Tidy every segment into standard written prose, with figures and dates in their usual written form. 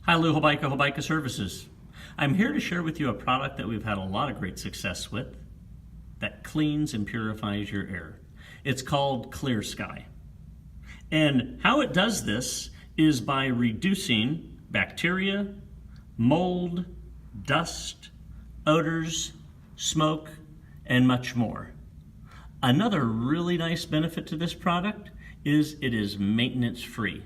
Hi, Lou Hobaica, Hobaica Services. I'm here to share with you a product that we've had a lot of great success with that cleans and purifies your air. It's called Clear Sky. And how it does this is by reducing bacteria, mold, dust, odors, smoke, and much more. Another really nice benefit to this product is it is maintenance free.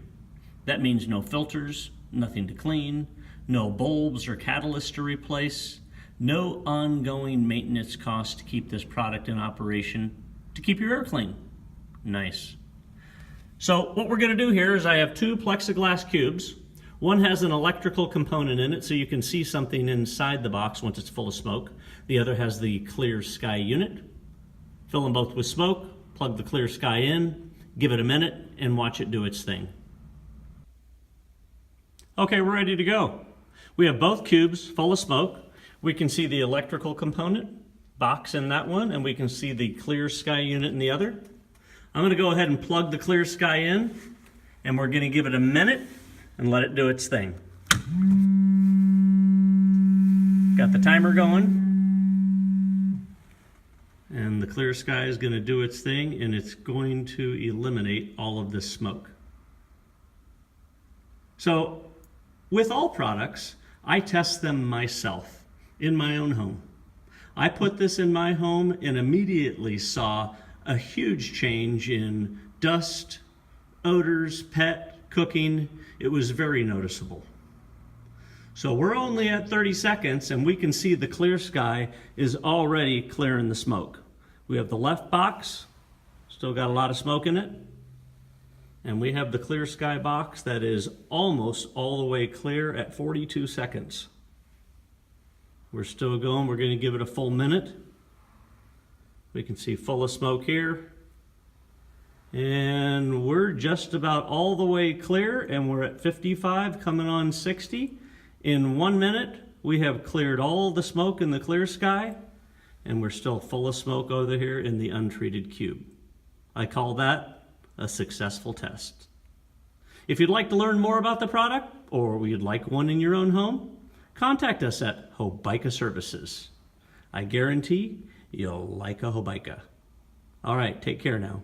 That means no filters, nothing to clean, no bulbs or catalysts to replace, no ongoing maintenance costs to keep this product in operation to keep your air clean. Nice. So what we're going to do here is I have two plexiglass cubes. One has an electrical component in it so you can see something inside the box once it's full of smoke. The other has the Clear Sky unit. Fill them both with smoke, plug the Clear Sky in, give it a minute, and watch it do its thing. Okay, we're ready to go. We have both cubes full of smoke. We can see the electrical component box in that one, and we can see the Clear Sky unit in the other. I'm going to go ahead and plug the Clear Sky in, and we're going to give it a minute and let it do its thing. Got the timer going. And the Clear Sky is going to do its thing, and it's going to eliminate all of this smoke. So, with all products, I test them myself in my own home. I put this in my home and immediately saw a huge change in dust, odors, pet, cooking. It was very noticeable. So we're only at 30 seconds and we can see the Clear Sky is already clearing the smoke. We have the left box, still got a lot of smoke in it. And we have the Clear Sky box that is almost all the way clear at 42 seconds. We're still going. We're going to give it a full minute. We can see full of smoke here. And we're just about all the way clear, and we're at 55, coming on 60. In 1 minute, we have cleared all the smoke in the Clear Sky, and we're still full of smoke over here in the untreated cube. I call that a successful test. If you'd like to learn more about the product, or you'd like one in your own home, contact us at Hobaica Services. I guarantee you'll like a Hobaica. All right, take care now.